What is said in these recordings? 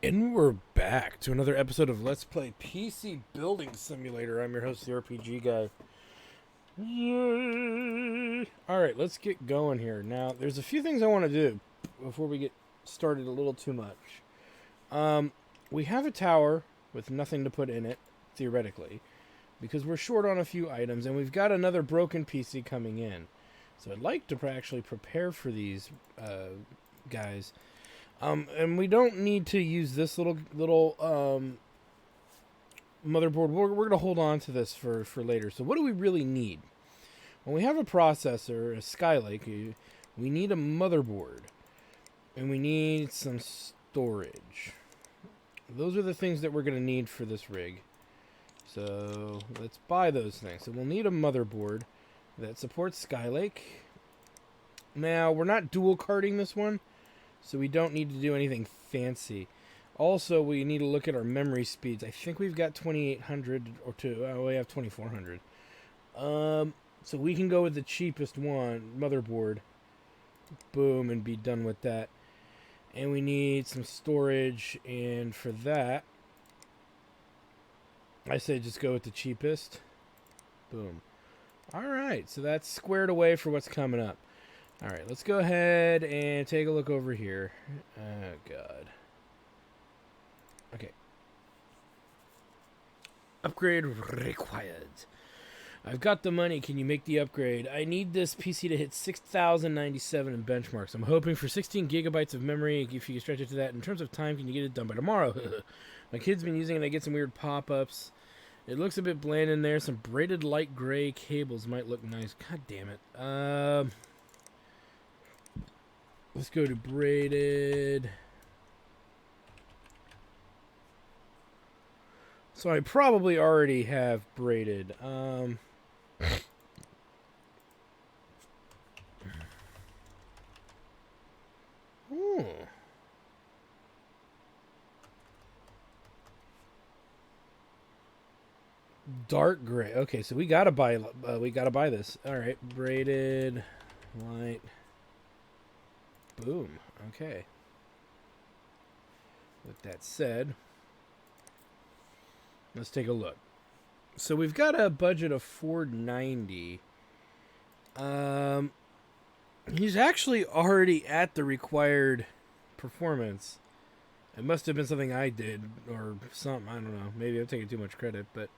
And we're back to another episode of Let's Play PC Building Simulator. I'm your host, the RPG Guy. Yay! Alright, let's get going here. Now, there's a few things I want to do before we get started a little too much. We have a tower with nothing to put in it, theoretically, because we're short on a few items, and we've got another broken PC coming in. So I'd like to actually prepare for these guys. And we don't need to use this little motherboard. We're going to hold on to this for later. So what do we really need? When we have a processor, a Skylake, we need a motherboard. And we need some storage. Those are the things that we're going to need for this rig. So let's buy those things. So we'll need a motherboard that supports Skylake. Now, we're not dual carding this one, so we don't need to do anything fancy. Also, we need to look at our memory speeds. I think we've got 2800 or two. Oh, we have 2400. So we can go with the cheapest one, motherboard. Boom, and be done with that. And we need some storage, and for that, I say just go with the cheapest. Boom. Alright, so that's squared away for what's coming up. Alright, let's go ahead and take a look over here. Oh, God. Okay. Upgrade required. I've got the money. Can you make the upgrade? I need this PC to hit 6,097 in benchmarks. I'm hoping for 16 gigabytes of memory. If you can stretch it to that. In terms of time, can you get it done by tomorrow? My kid's been using it. I get some weird pop-ups. It looks a bit bland in there. Some braided light gray cables might look nice. God damn it. Let's go to braided. So I probably already have braided. Dark gray. Okay, so we gotta buy. This. All right, braided, light. Boom. Okay. With that said, let's take a look. So we've got a budget of $490. He's actually already at the required performance. It must have been something I did or something. I don't know. Maybe I'm taking too much credit, but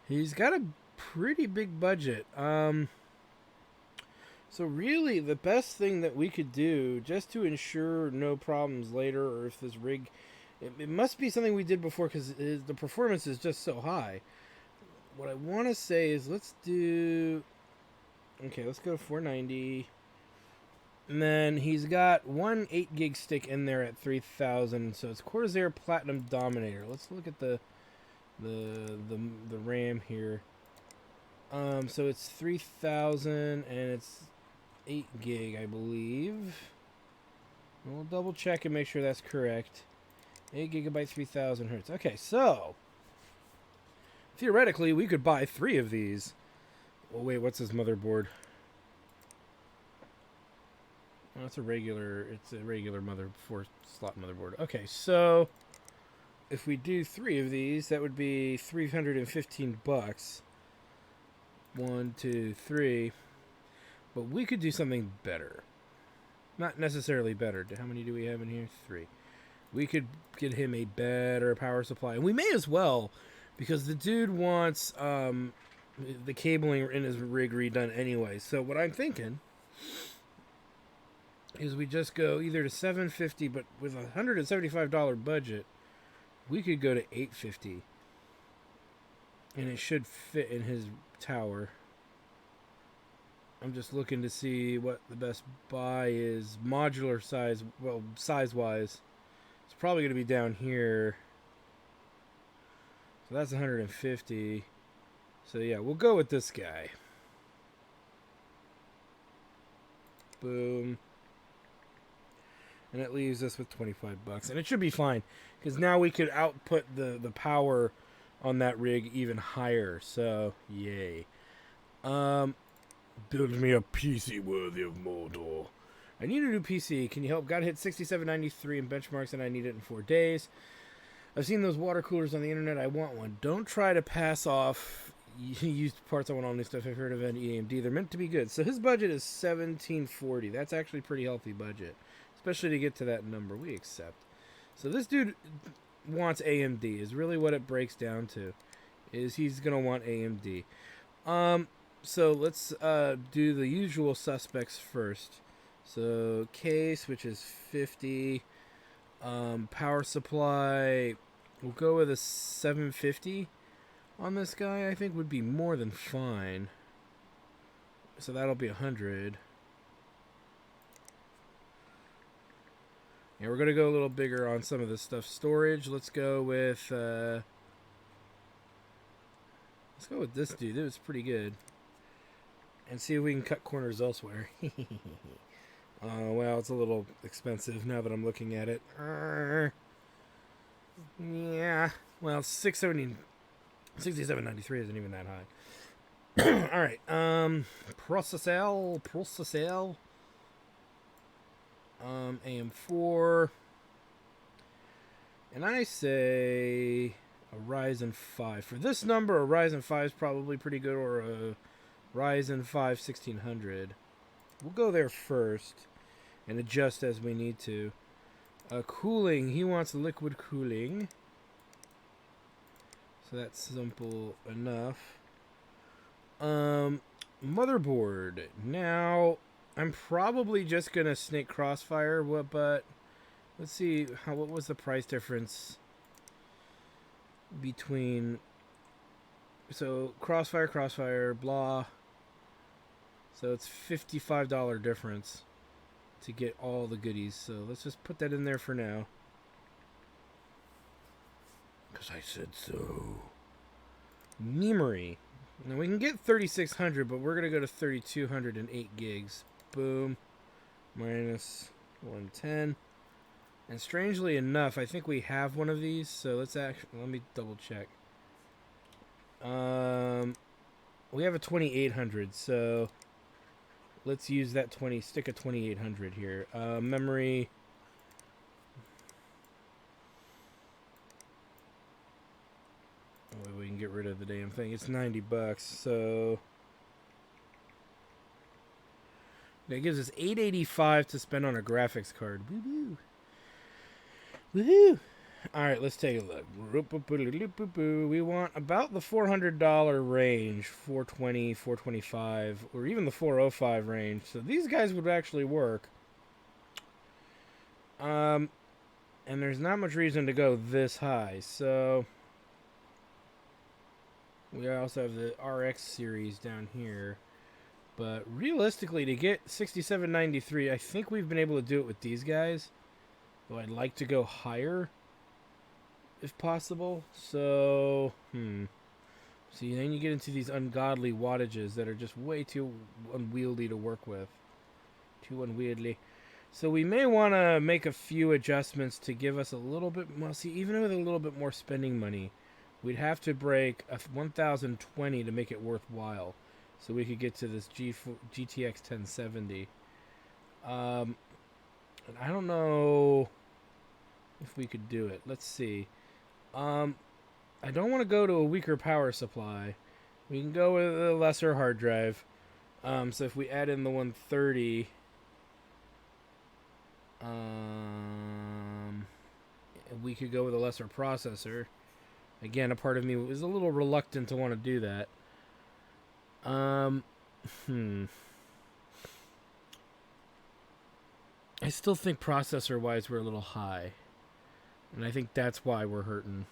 he's got a pretty big budget. So really, the best thing that we could do, just to ensure no problems later, or if this rig, it must be something we did before because the performance is just so high. What I want to say is let's do, okay, let's go to 490. And then he's got one 8 gig stick in there at 3,000, so it's Corsair Platinum Dominator. Let's look at the RAM here. So it's 3,000 and it's 8 gig, I believe. We'll double check and make sure that's correct. 8 gigabyte, 3,000 hertz. Okay, so theoretically, we could buy 3 of these. Oh wait, what's this motherboard? Oh, it's a regular mother 4-slot motherboard. Okay, so if we do 3 of these, that would be $315. 1, 2, 3. But we could do something better. Not necessarily better. How many do we have in here? 3. We could get him a better power supply. And we may as well, because the dude wants the cabling in his rig redone anyway. So what I'm thinking is we just go either to $750, but with a $175 budget, we could go to $850. And it should fit in his tower. I'm just looking to see what the best buy is. Modular size, well, size-wise. It's probably going to be down here. So that's 150. So yeah, we'll go with this guy. Boom. And it leaves us with $25. And it should be fine. Because now we could output the power on that rig even higher. So, yay. Build me a PC worthy of mortal. I need a new PC. Can you help? Gotta hit 6793 in benchmarks, and I need it in 4 days. I've seen those water coolers on the internet. I want one. Don't try to pass off used parts. I want all new stuff. I've heard of AMD. They're meant to be good. So his budget is $1740. That's actually a pretty healthy budget, especially to get to that number. We accept. So this dude wants AMD. Is really what it breaks down to. Is he's gonna want AMD. So let's do the usual suspects first. So case, which is 50. Power supply, we'll go with a 750 on this guy. I think would be more than fine. So that'll be 100. Yeah, we're gonna go a little bigger on some of this stuff. Storage, let's go with this dude. It was pretty good. And see if we can cut corners elsewhere. Well, it's a little expensive now that I'm looking at it. Yeah. Well, 67.93 isn't even that high. All right. Processel. AM4. And I say a Ryzen 5. For this number, a Ryzen 5 is probably pretty good, or a Ryzen 5 1600. We'll go there first and adjust as we need to. Cooling, he wants liquid cooling. So that's simple enough. Motherboard. Now, I'm probably just going to snake Crossfire, but let's see, what was the price difference between, so Crossfire, blah. So it's $55 difference to get all the goodies. So let's just put that in there for now. Because I said so. Memory. Now we can get 3600, but we're going to go to 3208 gigs. Boom. Minus 110. And strangely enough, I think we have one of these. So let's actually, let me double check. We have a 2800, so let's use that stick a 2800 here. Memory. Oh, we can get rid of the damn thing. It's $90, so that gives us $885 to spend on a graphics card. Woohoo! Woohoo! All right, let's take a look. We want about the $400 range, 420, 425, or even the 405 range. So these guys would actually work. And there's not much reason to go this high. So we also have the RX series down here. But realistically, to get 6793, I think we've been able to do it with these guys. Though I'd like to go higher, if possible. So, see, then you get into these ungodly wattages that are just way too unwieldy to work with. Too unwieldy. So we may want to make a few adjustments to give us a little bit more. See, even with a little bit more spending money, we'd have to break a 1020 to make it worthwhile. So we could get to this GTX 1070. And I don't know if we could do it. Let's see. I don't want to go to a weaker power supply. We can go with a lesser hard drive. So if we add in the 130, we could go with a lesser processor. Again, a part of me is a little reluctant to want to do that. I still think processor-wise we're a little high. And I think that's why we're hurting.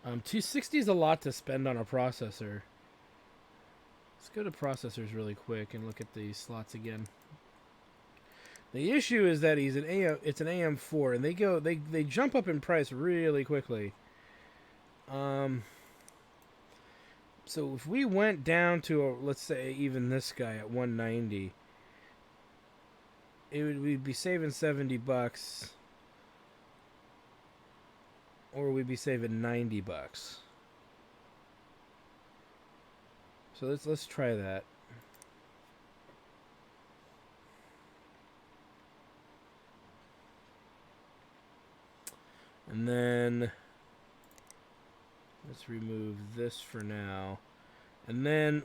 260 is a lot to spend on a processor. Let's go to processors really quick and look at the slots again. The issue is that it's an AM4, and they jump up in price really quickly. So if we went down to let's say even this guy at 190, we'd be saving $70, or we'd be saving $90. So let's try that. And then Let's remove this for now. And then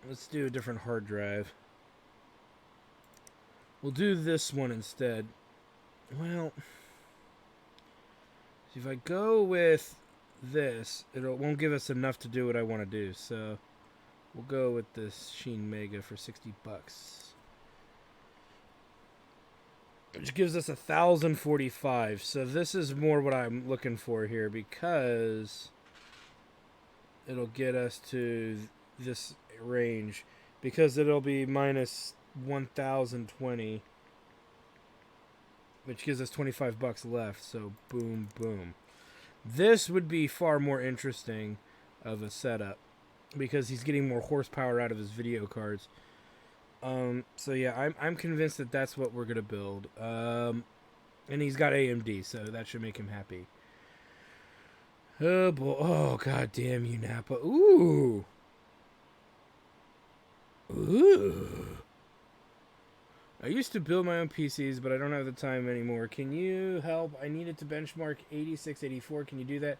let's do a different hard drive. We'll do this one instead. Well, if I go with this, it won't give us enough to do what I want to do. So we'll go with this Sheen Mega for $60. Which gives us 1,045. So this is more what I'm looking for here, because it'll get us to this range, because it'll be minus 1,020, which gives us $25 left. So boom, boom. This would be far more interesting of a setup, because he's getting more horsepower out of his video cards. So yeah, I'm convinced that that's what we're gonna build. And he's got AMD, so that should make him happy. Oh boy! Oh god damn you, Napa! Ooh, ooh. I used to build my own PCs, but I don't have the time anymore. Can you help? I needed to benchmark 8684. Can you do that?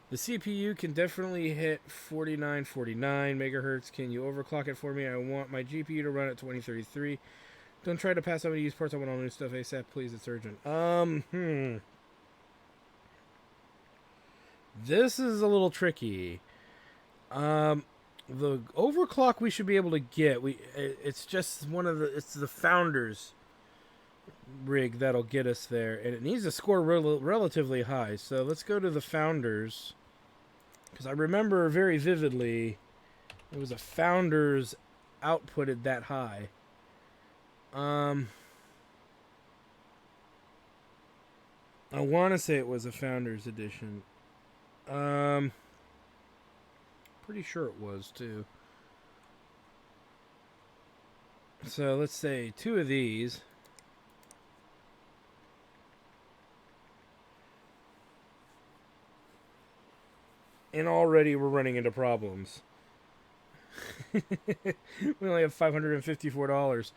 The CPU can definitely hit 4949 megahertz. Can you overclock it for me? I want my GPU to run at 2033. Don't try to pass on any used parts. I want all new stuff ASAP, please. It's urgent. This is a little tricky. The overclock we should be able to get. It's just it's the Founders rig that'll get us there, and it needs to score relatively high. So let's go to the Founders, because I remember very vividly it was a Founders outputted that high. I want to say it was a Founders edition. Pretty sure it was too. So let's say 2 of these. And already we're running into problems. We only have $554.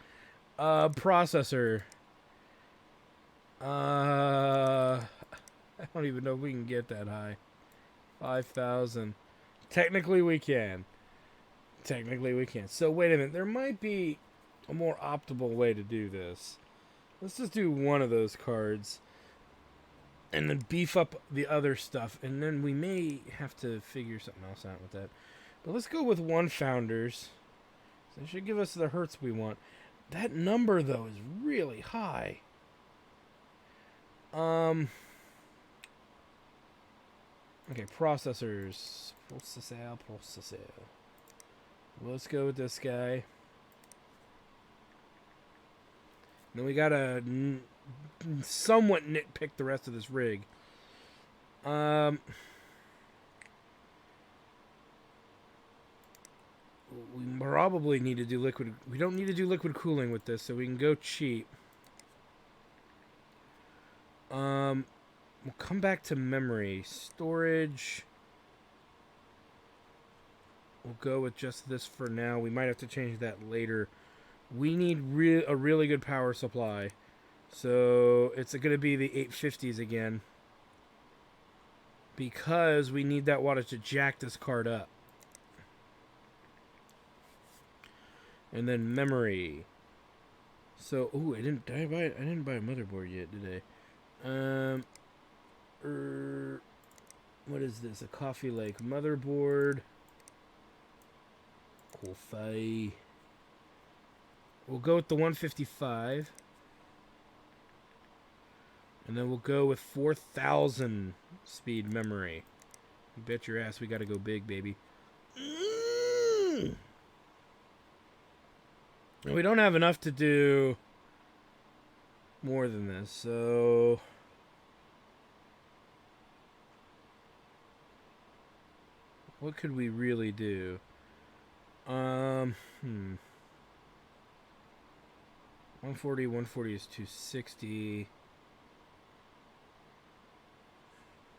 Processor. I don't even know if we can get that high. 5,000. Technically we can. So wait a minute. There might be a more optimal way to do this. Let's just do one of those cards, and then beef up the other stuff, and then we may have to figure something else out with that. But let's go with one Founders. So it should give us the hertz we want. That number, though, is really high. Okay, processors. Processor. Let's go with this guy. Then we gotta somewhat nitpick the rest of this rig. We probably need to do liquid. We don't need to do liquid cooling with this, so we can go cheap. We'll come back to memory. Storage. We'll go with just this for now. We might have to change that later. We need a really good power supply. So it's going to be the 850s again, because we need that wattage to jack this card up. And then memory. So, ooh, I didn't buy a motherboard yet, did I? What is this? A Coffee Lake motherboard. Cool thigh. We'll go with the 155. And then we'll go with 4,000 speed memory. You bet your ass we gotta go big, baby. And we don't have enough to do more than this, so what could we really do? 140 is 260.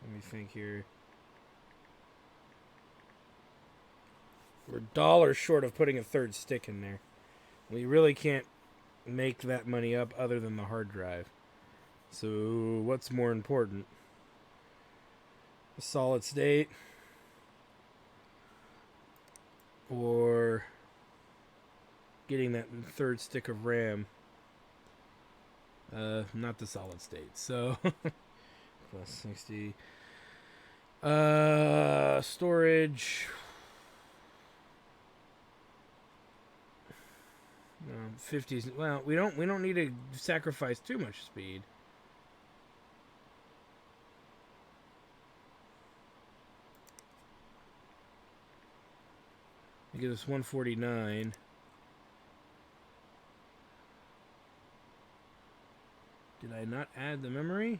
Let me think here. We're $1 short of putting a third stick in there. We really can't make that money up other than the hard drive. So what's more important? A solid state or getting that third stick of RAM? Not the solid state. So plus 60. Storage. 50s. Well, we don't need to sacrifice too much speed. It gives us 149. Did I not add the memory?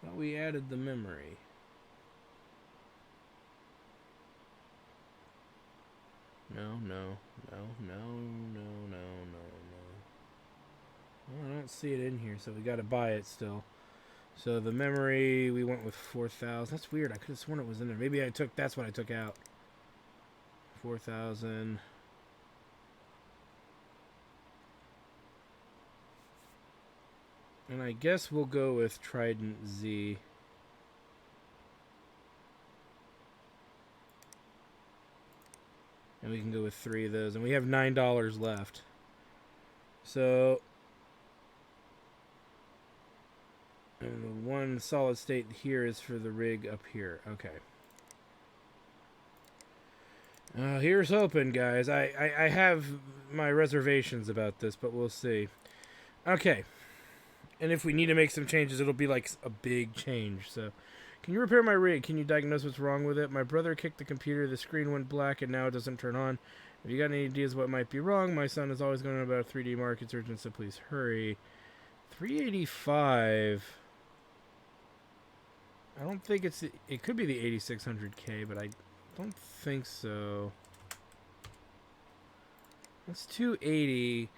Thought we added the memory. No. Well, I don't see it in here, so we gotta buy it still. So the memory, we went with 4,000. That's weird. I could have sworn it was in there. Maybe that's what I took out. 4,000. And I guess we'll go with Trident Z. And we can go with 3 of those. And we have $9 left. So, and the one solid state here is for the rig up here. Okay. Here's hoping, guys. I have my reservations about this, but we'll see. Okay. And if we need to make some changes, it'll be like a big change. So, can you repair my rig? Can you diagnose what's wrong with it? My brother kicked the computer, the screen went black, and now it doesn't turn on. If you got any ideas what might be wrong, my son is always going on about 3D Mark. It's urgent, so please hurry. 385. I don't think it's... It could be the 8600K, but I don't think so. That's 280.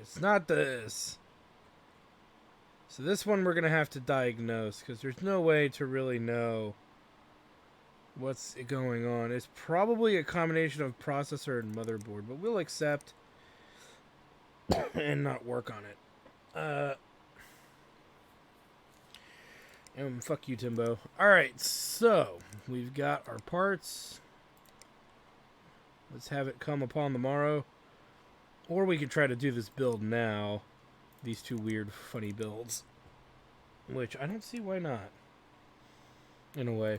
It's not this. So this one we're going to have to diagnose, because there's no way to really know what's going on. It's probably a combination of processor and motherboard, but we'll accept and not work on it. Fuck you, Timbo. Alright, so we've got our parts. Let's have it come upon the morrow. Or we could try to do this build now. These two weird, funny builds. Which, I don't see why not. In a way.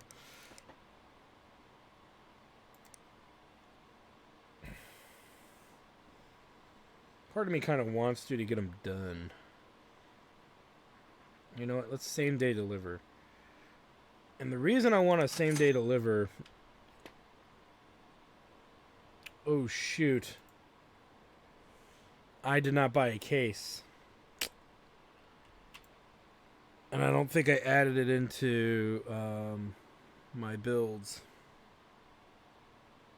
Part of me kind of wants to get them done. You know what? Let's same day deliver. And the reason I want a same day deliver... Oh, shoot. I did not buy a case. And I don't think I added it into my builds.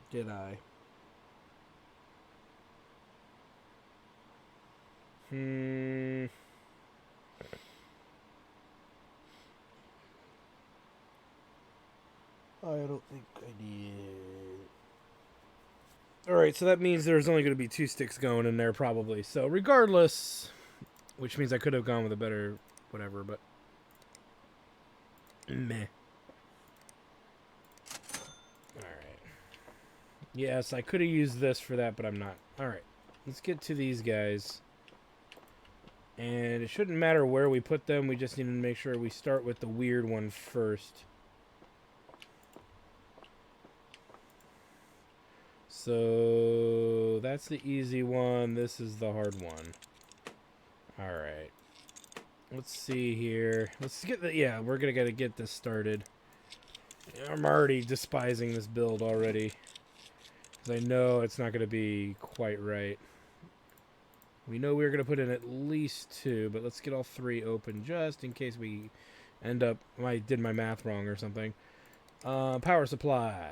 Did I? I don't think I did. Alright, so that means there's only going to be 2 sticks going in there, probably. So, regardless, which means I could have gone with a better whatever, but meh. Alright. Yes, I could have used this for that, but I'm not. Alright, let's get to these guys. And it shouldn't matter where we put them, we just need to make sure we start with the weird one first. So, that's the easy one. This is the hard one. Alright. Let's see here. Let's get the... Yeah, we're gonna gotta get this started. I'm already despising this build already. Because I know it's not gonna be quite right. We know we're gonna put in at least 2, but let's get all 3 open just in case we end up... I did my math wrong or something. Power supply.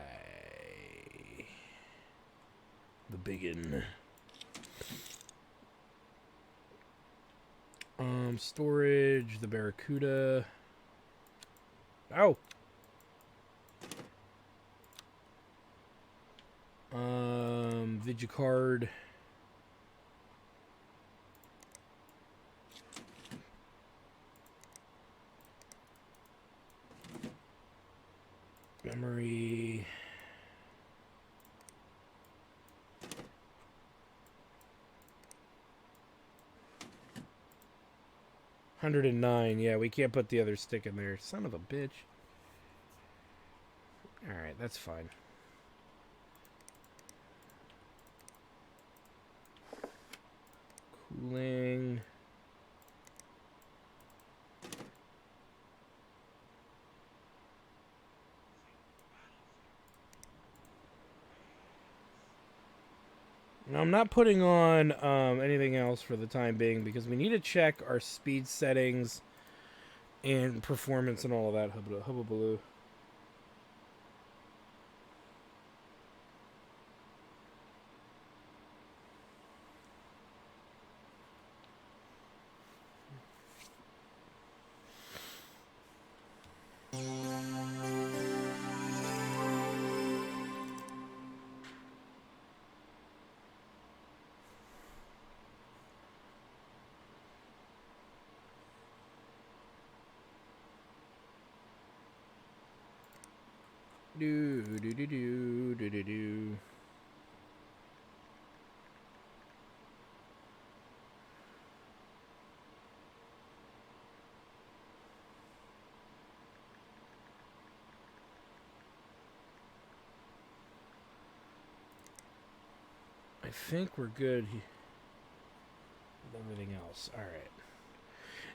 The biggin. Storage, the Barracuda. Oh! Vigicard. Memory. $109. Yeah, we can't put the other stick in there. Son of a bitch. Alright, that's fine. Cooling. Now, I'm not putting on anything else for the time being because we need to check our speed settings and performance and all of that hubbabaloo. Do do do do do do do. I think we're good with everything else. All right.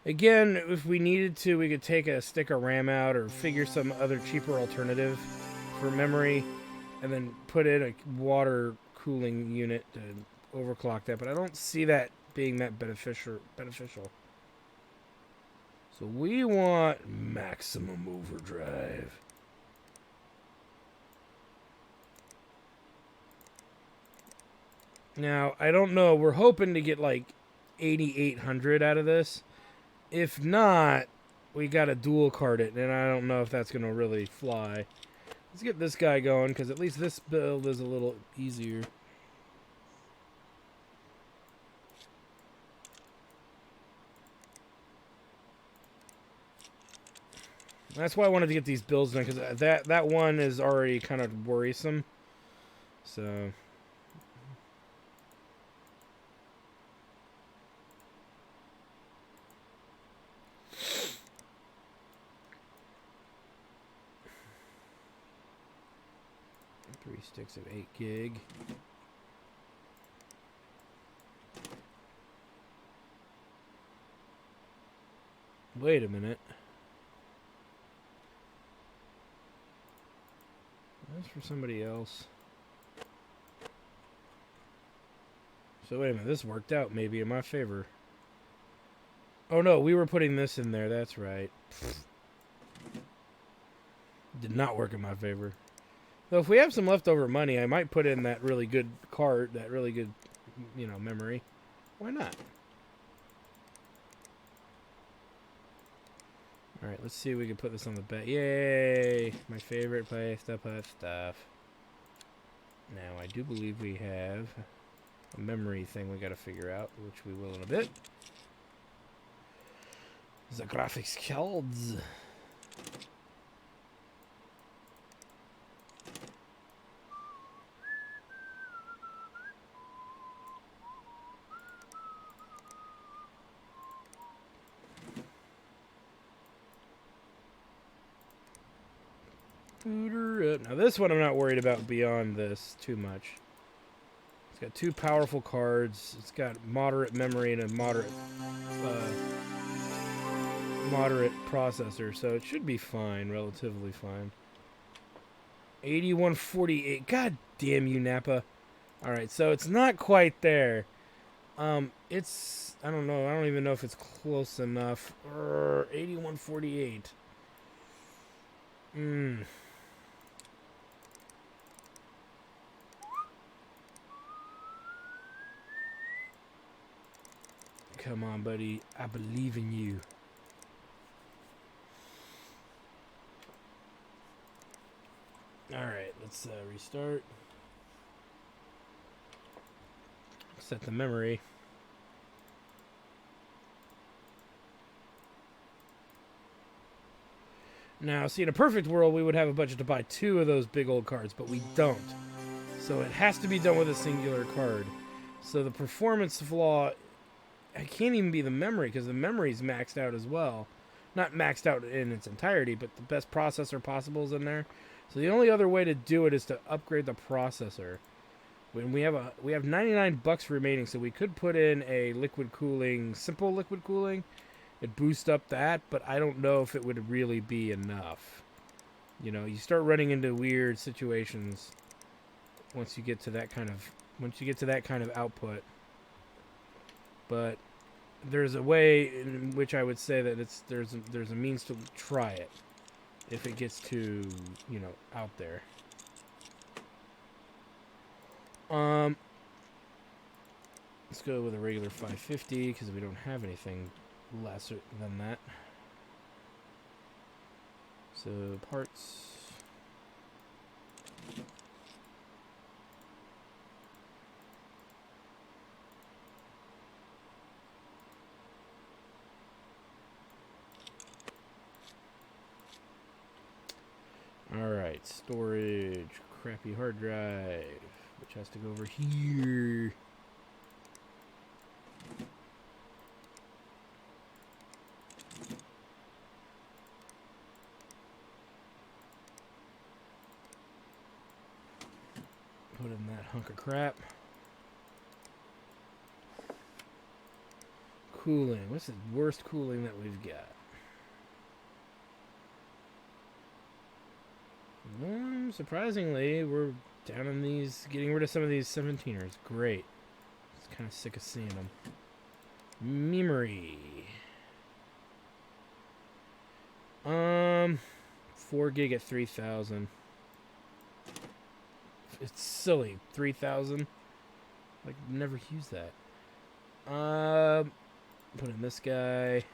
Again, if we needed to, we could take a stick of RAM out or figure some other cheaper alternative for memory and then put in a water cooling unit to overclock that. But I don't see that being that beneficial. So we want maximum overdrive. Now, I don't know. We're hoping to get like 8,800 out of this. If not, we got to dual card it, and I don't know if that's going to really fly. Let's get this guy going, because at least this build is a little easier. That's why I wanted to get these builds done, because that one is already kind of worrisome. So... Three sticks of 8 gig. Wait a minute. That's for somebody else. So wait a minute, this worked out maybe in my favor. Oh no, we were putting this in there, that's right. Did not work in my favor. So if we have some leftover money, I might put in that really good card, that really good, you know, memory. Why not? Alright, let's see if we can put this on the bet. Yay! My favorite place to put stuff. Now, I do believe we have a memory thing we gotta figure out, which we will in a bit. The graphics cards. Now this one I'm not worried about beyond this too much. It's got 2 powerful cards. It's got moderate memory and a moderate processor, so it should be fine, relatively fine. 8148. God damn you, Napa. Alright, so it's not quite there. It's, I don't know. I don't even know if it's close enough. 8148. Come on, buddy. I believe in you. Alright, let's restart. Set the memory. Now, see, in a perfect world, we would have a budget to buy 2 of those big old cards, but we don't. So it has to be done with a singular card. So the performance flaw, it can't even be the memory, because the memory's maxed out as well. Not maxed out in its entirety, but the best processor possible is in there. So the only other way to do it is to upgrade the processor. When we have $99 remaining, so we could put in a liquid cooling, simple liquid cooling. It'd boost up that, but I don't know if it would really be enough. You know, you start running into weird situations once you get to that kind of output. But there's a way in which I would say that there's a means to try it if it gets too, you know, out there. Let's go with a regular 550 because we don't have anything lesser than that. So parts. Alright, storage, crappy hard drive, which has to go over here. Put in that hunk of crap. Cooling, what's the worst cooling that we've got? Surprisingly, we're down in these, getting rid of some of these 17ers. Great. It's kind of sick of seeing them. Memory. 4 gig at 3,000. It's silly. 3,000. Like, never use that. Put in this guy.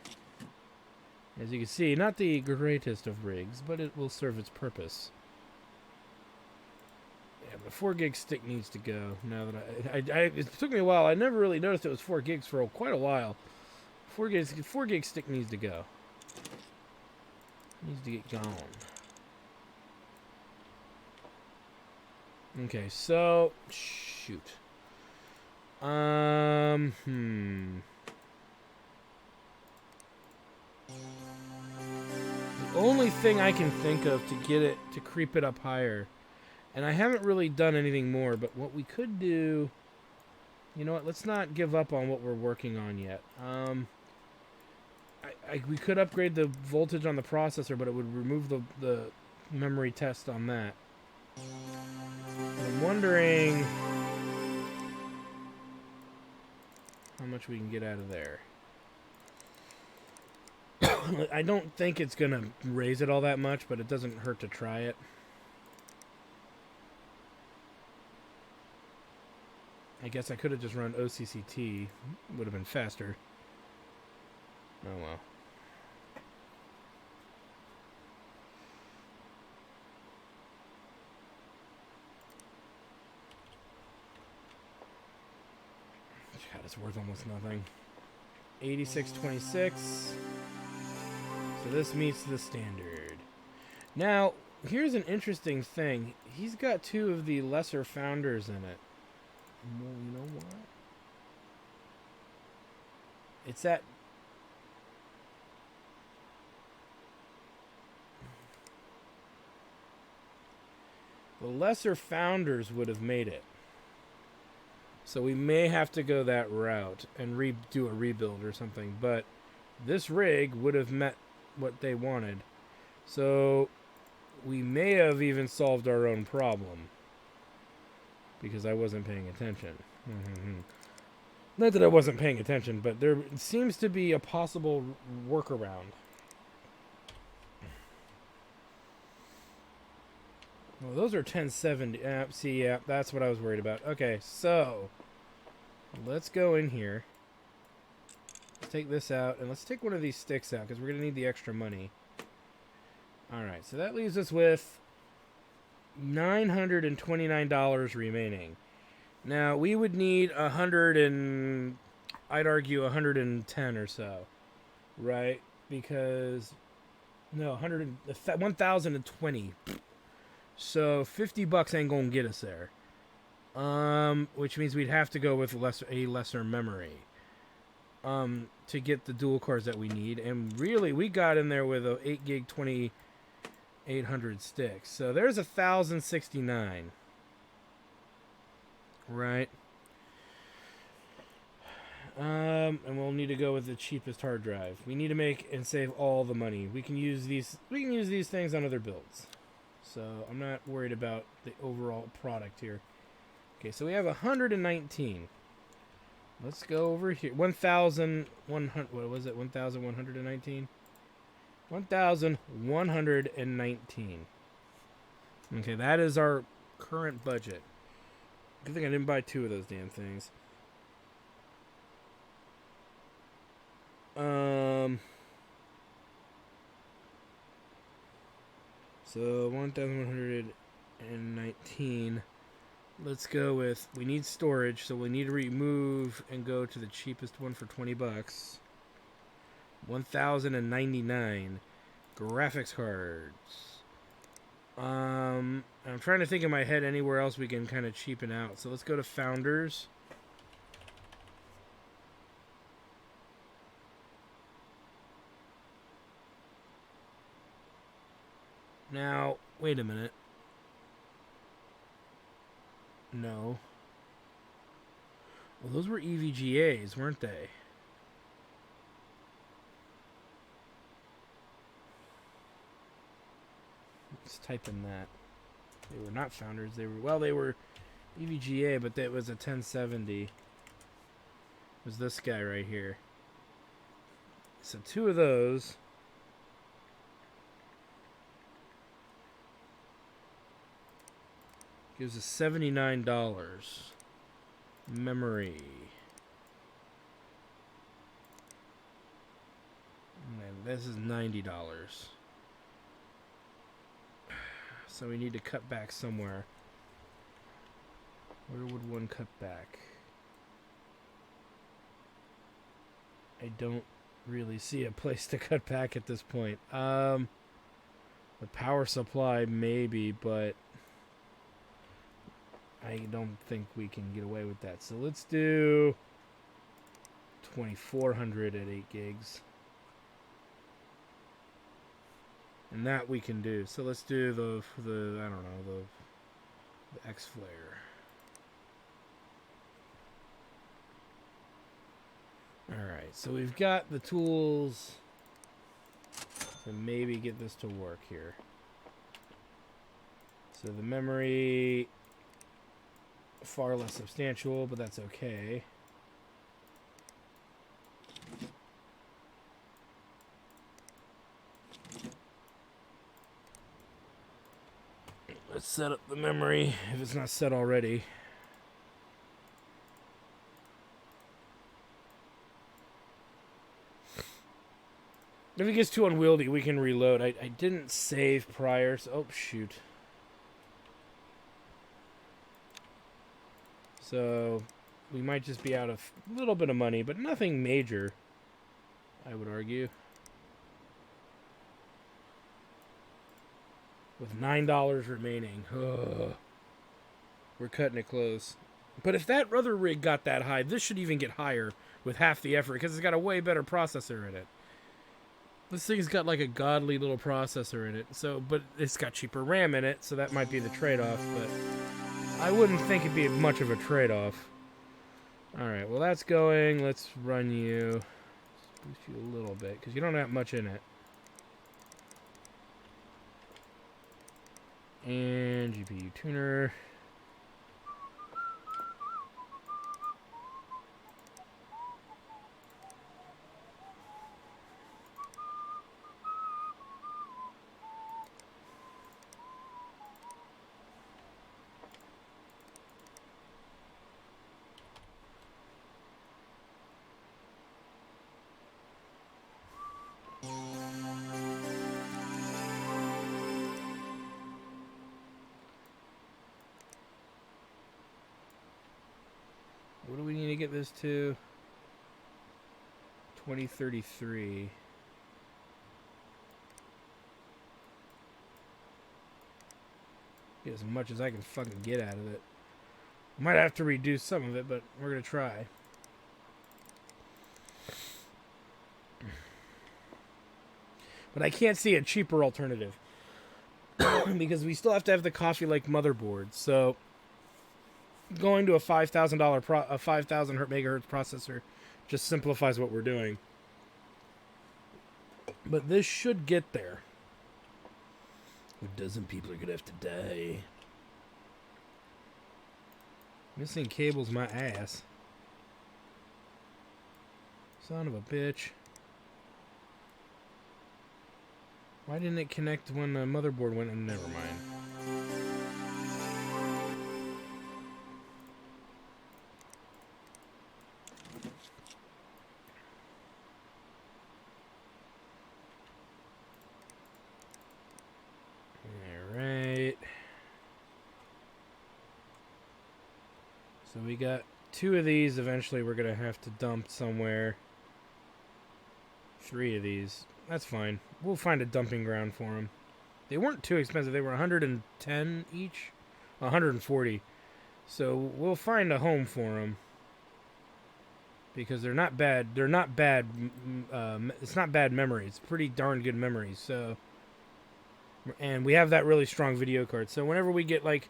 As you can see, not the greatest of rigs, but it will serve its purpose. Yeah, the 4 gig stick needs to go. Now that it took me a while. I never really noticed it was 4 gigs for quite a while. 4 gig stick needs to go. Needs to get gone. Okay, so shoot. The only thing I can think of to get it to creep it up higher, and I haven't really done anything more, but what we could do, you know what, let's not give up on what we're working on yet. We could upgrade the voltage on the processor, but it would remove the memory test on that. I'm wondering how much we can get out of there. I don't think it's going to raise it all that much, but it doesn't hurt to try it. I guess I could have just run OCCT. Would have been faster. Oh well. God, it's worth almost nothing. 8626. So this meets the standard. Now, here's an interesting thing. He's got 2 of the lesser founders in it. Well, you know what? It's at... The lesser founders would have made it. So we may have to go that route and do a rebuild or something. But this rig would have met what they wanted. So we may have even solved our own problem. Because I wasn't paying attention. Not that I wasn't paying attention, but there seems to be a possible workaround. Well, those are 1070. See, yeah, that's what I was worried about. Okay, so let's go in here. take this out, and let's take one of these sticks out, because we're going to need the extra money. Alright, so that leaves us with $929 remaining. Now, we would need I'd argue 110 or so, right? Because, no, 1,020. So, $50 ain't gonna get us there. Which means we'd have to go with a lesser memory. To get the dual cores that we need. And really, we got in there with a 8 gig 2800 sticks. So there's 1,069. Right. And we'll need to go with the cheapest hard drive. We need to make and save all the money. We can use these things on other builds. So I'm not worried about the overall product here. Okay, so we have 119. Let's go over here. 1,100. What was it? 1,119. 1,119. Okay, that is our current budget. Good thing I didn't buy 2 of those damn things. So 1,119. Let's go with, we need storage, so we need to remove and go to the cheapest one for $20. 1,099 graphics cards. I'm trying to think in my head anywhere else we can kind of cheapen out. So let's go to Founders. Now, wait a minute. No. Well, those were EVGAs, weren't they? Let's type in that. They were not Founders. They were EVGA, but that was a 1070. It was this guy right here. So 2 of those. Gives us $79. Memory. And this is $90. So we need to cut back somewhere. Where would one cut back? I don't really see a place to cut back at this point. The power supply maybe, but I don't think we can get away with that. So let's do 2,400 at 8 gigs. And that we can do. So let's do the I don't know, the X-Flare. Alright, so we've got the tools to maybe get this to work here. So the memory, far less substantial, but that's okay. Let's set up the memory if it's not set already. If it gets too unwieldy, we can reload. I didn't save prior, so... Oh, shoot. So, we might just be out of a little bit of money, but nothing major, I would argue. With $9 remaining. Ugh. We're cutting it close. But if that other rig got that high, this should even get higher with half the effort, because it's got a way better processor in it. This thing's got like a godly little processor in it, so, but it's got cheaper RAM in it, so that might be the trade-off, but I wouldn't think it'd be much of a trade-off. Alright, well that's going. Let's run you. Let's boost you a little bit, because you don't have much in it. And GPU tuner. get this to 2033. Get as much as I can fucking get out of it. Might have to reduce some of it, but we're gonna try. But I can't see a cheaper alternative because we still have to have the Coffee Lake motherboard. So going to a $5,000 a 5,000 megahertz processor just simplifies what we're doing. But this should get there. A dozen people are gonna have to die. Missing cables, my ass. Son of a bitch. Why didn't it connect when the motherboard went in? Never mind. Alright. So we got 2 of these. Eventually we're going to have to dump somewhere. 3 of these. That's fine. We'll find a dumping ground for them. They weren't too expensive. They were 110 each. 140. So we'll find a home for them. Because they're not bad. They're not bad. It's not bad memory. It's pretty darn good memory. So, and we have that really strong video card. So whenever we get like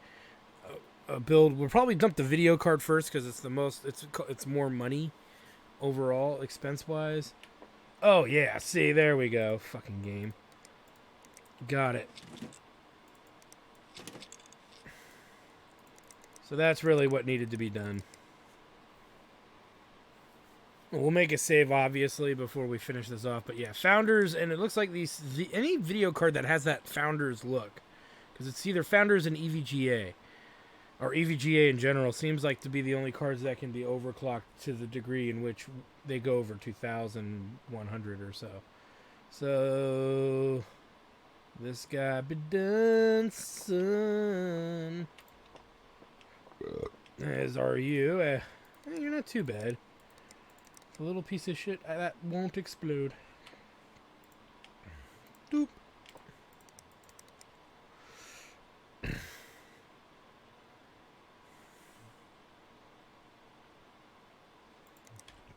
a build, we'll probably dump the video card first because it's the most. It's more money overall expense wise. Oh, yeah. See, there we go. Fucking game. Got it. So that's really what needed to be done. We'll make a save, obviously, before we finish this off. But, yeah, Founders, and it looks like any video card that has that Founders look. Because it's either Founders and EVGA. Or EVGA in general seems like to be the only cards that can be overclocked to the degree in which they go over 2,100 or so. So this guy be done, son. As are you. You're not too bad. A little piece of shit that won't explode. Doop.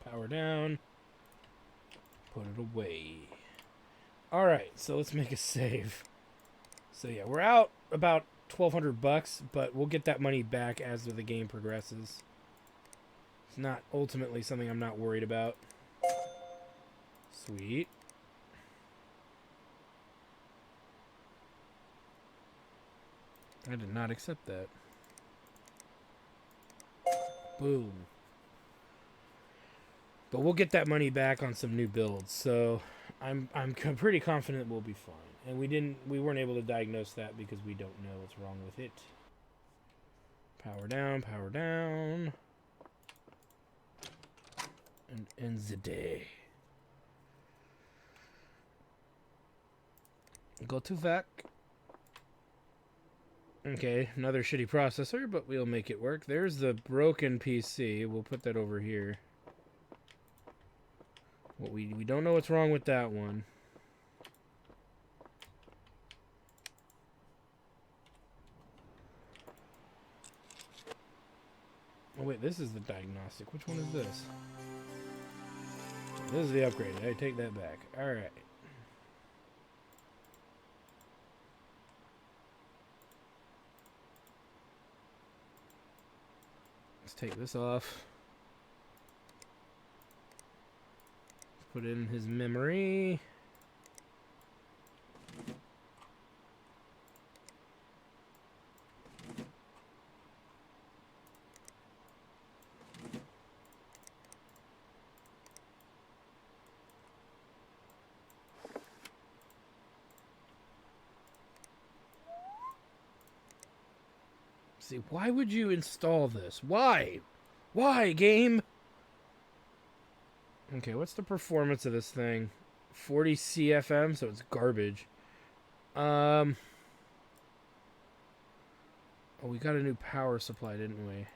Power down. Put it away. Alright, so let's make a save. So yeah, we're out about $1,200, but we'll get that money back as the game progresses. It's not ultimately something I'm not worried about. Sweet. I did not accept that. Boom. But we'll get that money back on some new builds, so I'm pretty confident we'll be fine. And we weren't able to diagnose that because we don't know what's wrong with it. Power down, power down. And ends the day. Go to VAC. Okay, another shitty processor, but we'll make it work. There's the broken PC. We'll put that over here. Well, we don't know what's wrong with that one. Oh wait, this is the diagnostic. Which one is this? This is the upgrade. I take that back. Alright. Let's take this off. Put in his memory. See, why would you install this? Why? Why, game? Okay, what's the performance of this thing? 40 CFM, so it's garbage. Oh, we got a new power supply, didn't we?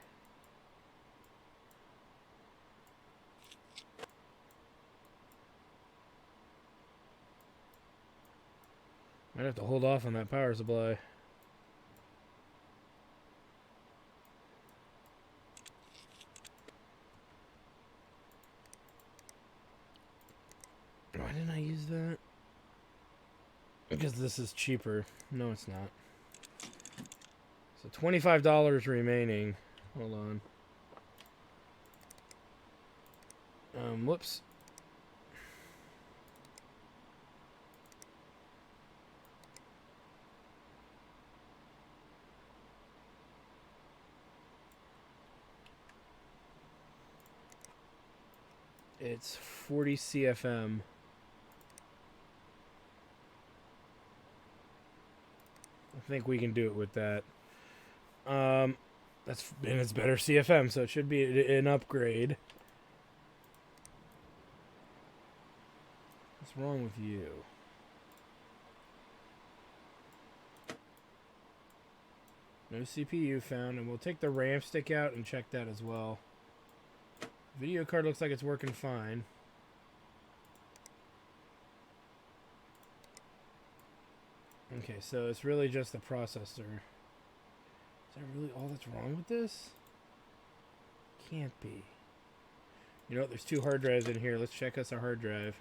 Might have to hold off on that power supply. Why didn't I use that? Because this is cheaper. No, it's not. So $25 remaining. Hold on. Whoops. It's 40 CFM. I think we can do it with that. And it's better CFM, so it should be an upgrade. What's wrong with you? No CPU found, and we'll take the RAM stick out and check that as well. Video card looks like it's working fine. Okay, so it's really just the processor. Is that really all that's wrong with this? Can't be. You know what? There's 2 hard drives in here. Let's check us our hard drive.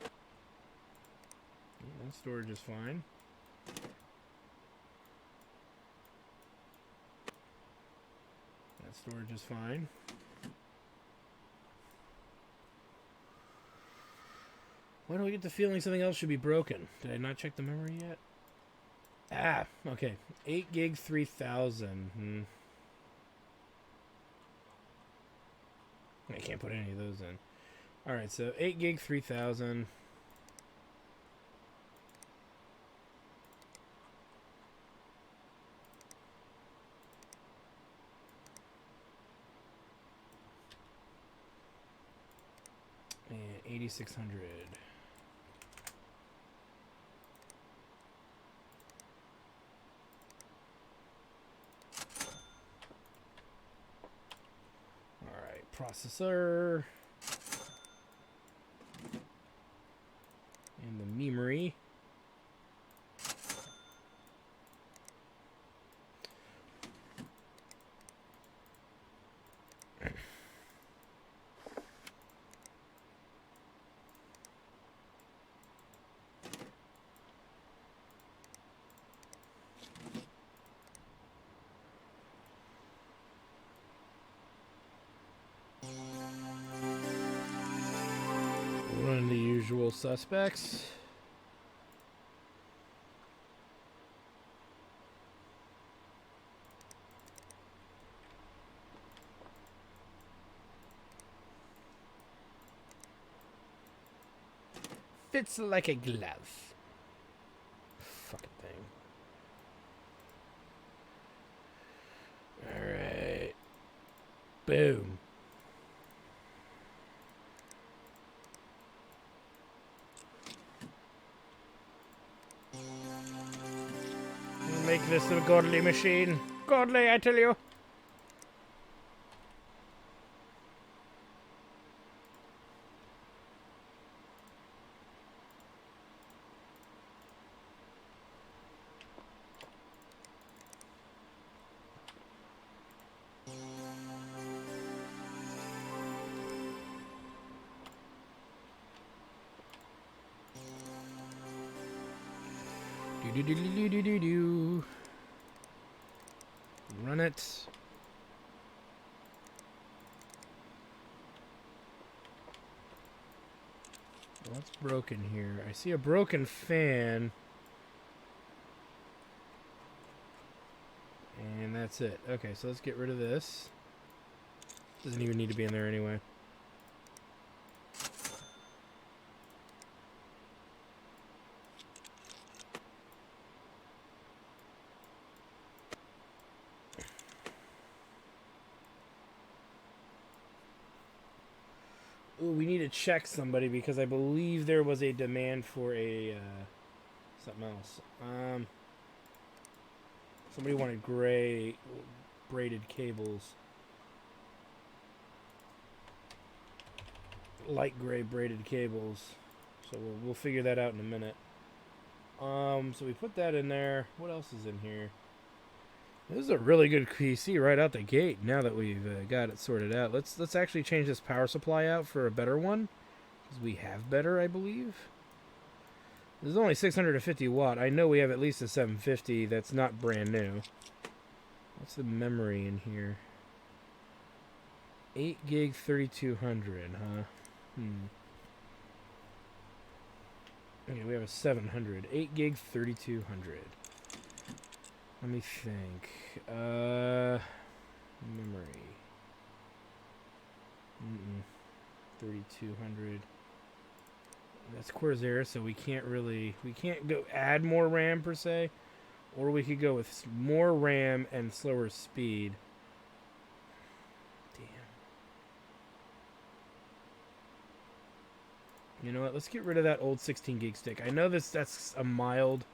That storage is fine. That storage is fine. Why do I get the feeling something else should be broken? Did I not check the memory yet? Ah, okay. 8 gig 3000. I can't put any of those in. Alright, so 8 gig 3000. And 8600. Processor and the memory. Run the usual suspects. Fits like a glove. Fucking thing. Alright. Boom. Make this a godly machine. Godly, I tell you. Do. Run it. What's broken here? I see a broken fan. And that's it. Okay, so let's get rid of this. Doesn't even need to be in there anyway. Ooh, we need to check somebody because I believe there was a demand for a something else. Somebody wanted gray braided cables. Light gray braided cables. So we'll figure that out in a minute. So we put that in there. What else is in here? This is a really good PC right out the gate. Now that we've got it sorted out, let's actually change this power supply out for a better one, because we have better, I believe. This is only 650 watt. I know we have at least a 750 that's not brand new. What's the memory in here? 8 gig 3200, huh? Okay, we have a 700. 8 gig 3200. Let me think. Memory. 3200. That's Corsair, so we can't go add more RAM per se, or we could go with more RAM and slower speed. Damn. You know what? Let's get rid of that old 16 gig stick. I know that's a mild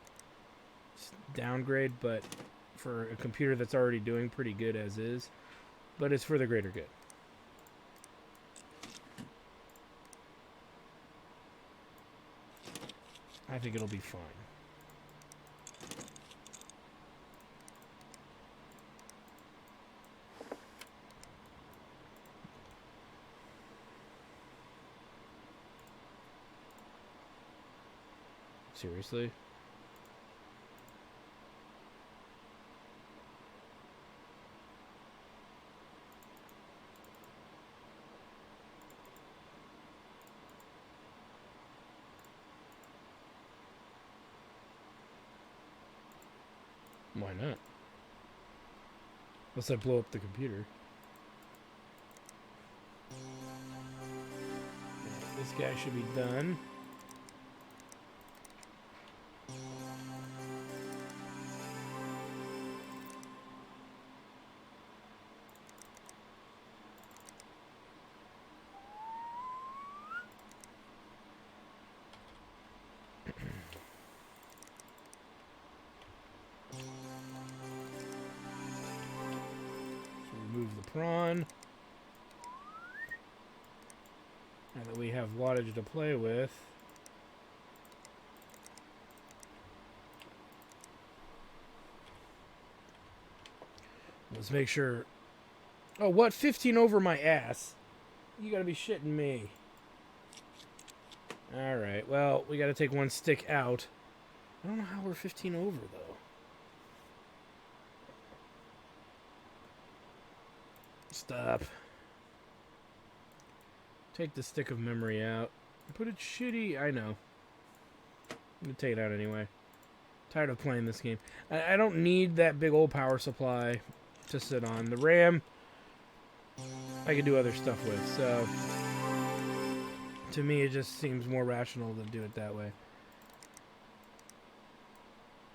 downgrade, but for a computer that's already doing pretty good as is, but it's for the greater good. I think it'll be fine. Seriously? Why not? Unless I blow up the computer. This guy should be done. Remove the prawn. Now that we have wattage to play with. Let's make sure. Oh, what? 15 over my ass? You gotta be shitting me. Alright, well, we gotta take one stick out. I don't know how we're 15 over, though. Stop. Take the stick of memory out. Put it shitty. I know. I'm gonna take it out anyway. Tired of playing this game. I don't need that big old power supply to sit on. The RAM, I can do other stuff with. So, to me, it just seems more rational to do it that way.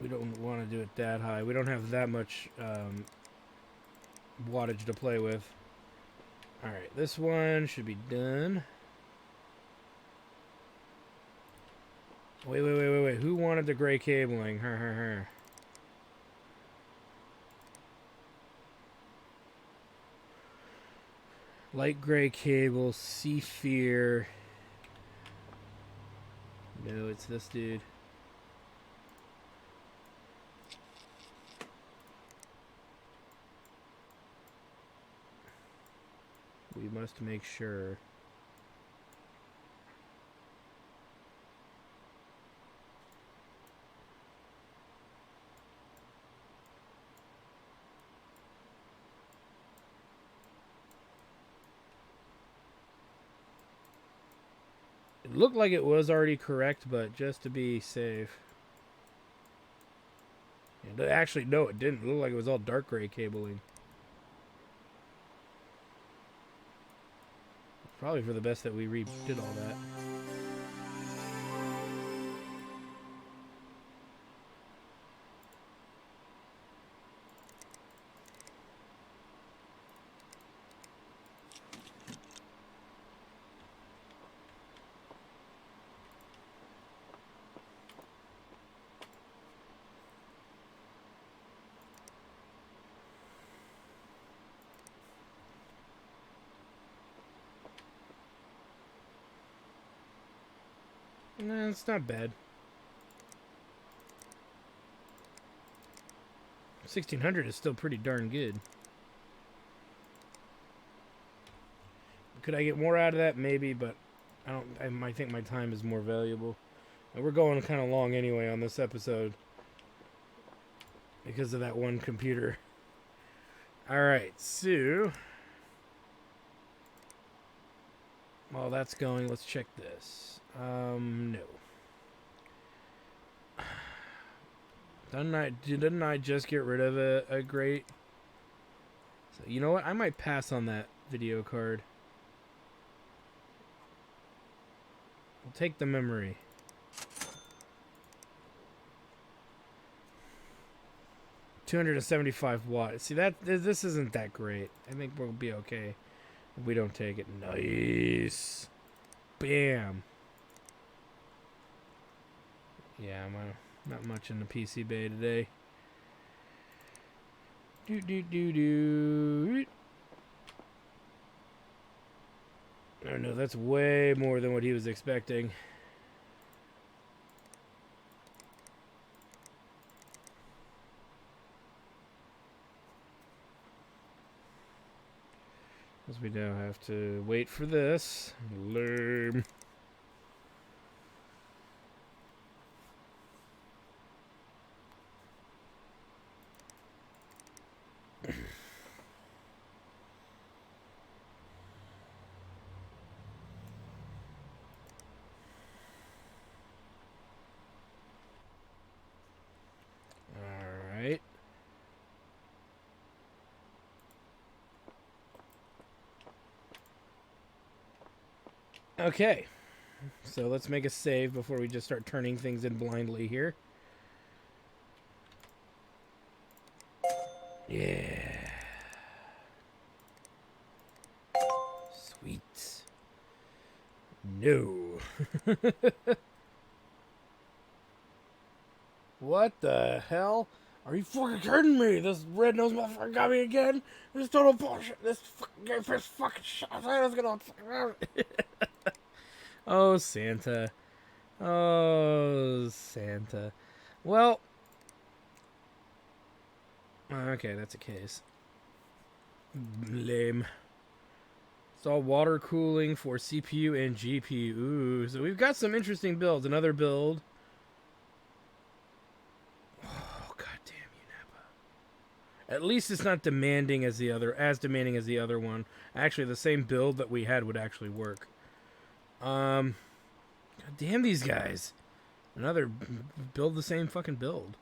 We don't want to do it that high. We don't have that much wattage to play with. Alright, this one should be done. Wait. Who wanted the gray cabling? Light gray cable, Seafear. No, it's this dude. We must make sure. It looked like it was already correct, but just to be safe. Actually, no, it didn't. It looked like it was all dark gray cabling. Probably for the best that we redid all that. No, it's not bad. 1600 is still pretty darn good. Could I get more out of that? Maybe, but I might think my time is more valuable. And we're going kind of long anyway on this episode because of that one computer. All right, so while that's going, let's check this. No. Didn't I just get rid of a great? So you know what? I might pass on that video card. We'll take the memory. $275 See that this isn't that great. I think we'll be okay if we don't take it. Nice. Bam. Yeah, I'm not much in the PC Bay today. I don't know, that's way more than what he was expecting. Because we now have to wait for this. Lame. Alright. Okay. So let's make a save before we just start turning things in blindly here. Yeah. Sweet. No. What the hell? Are you fucking kidding me? This red-nosed motherfucker got me again? This is total bullshit. This fucking shit. I thought I was gonna... Oh, Santa. Oh, Santa. Well... Okay, that's a case. Lame. It's all water cooling for CPU and GPU. Ooh, so we've got some interesting builds. Another build. Oh, goddamn you, Nappa. At least it's not demanding as demanding as the other one. Actually, the same build that we had would actually work. God damn these guys. Another build the same fucking build.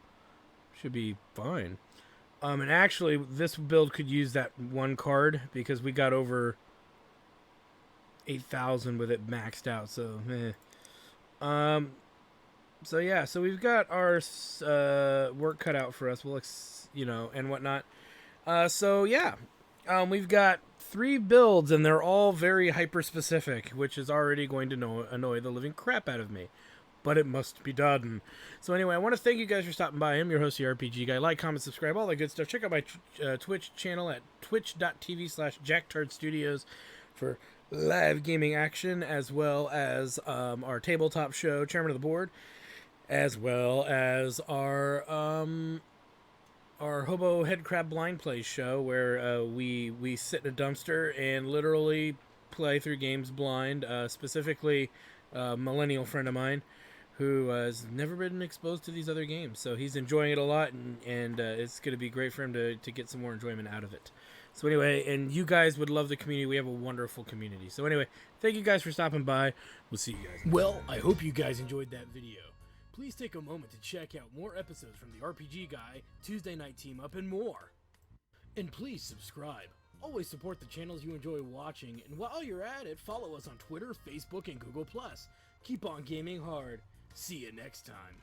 Should be fine. And actually, this build could use that one card because we got over 8,000 with it maxed out. So, so yeah. So we've got our work cut out for us. We'll, and whatnot. So yeah, we've got 3 builds, and they're all very hyper specific, which is already going to annoy the living crap out of me. But it must be done. So anyway, I want to thank you guys for stopping by. I'm your host, the RPG Guy. Like, comment, subscribe, all that good stuff. Check out my Twitch channel at twitch.tv/JackTardStudios for live gaming action, as well as our tabletop show, Chairman of the Board, as well as our Hobo Head Crab Blind Play show, where we sit in a dumpster and literally play through games blind, specifically a millennial friend of mine who has never been exposed to these other games. So he's enjoying it a lot, and it's going to be great for him to get some more enjoyment out of it. So anyway, and you guys would love the community. We have a wonderful community. So anyway, thank you guys for stopping by. We'll see you guys. Well, I hope you guys enjoyed that video. Please take a moment to check out more episodes from the RPG Guy, Tuesday Night Team Up, and more. And please subscribe. Always support the channels you enjoy watching, and while you're at it, follow us on Twitter, Facebook, and Google+. Keep on gaming hard. See you next time.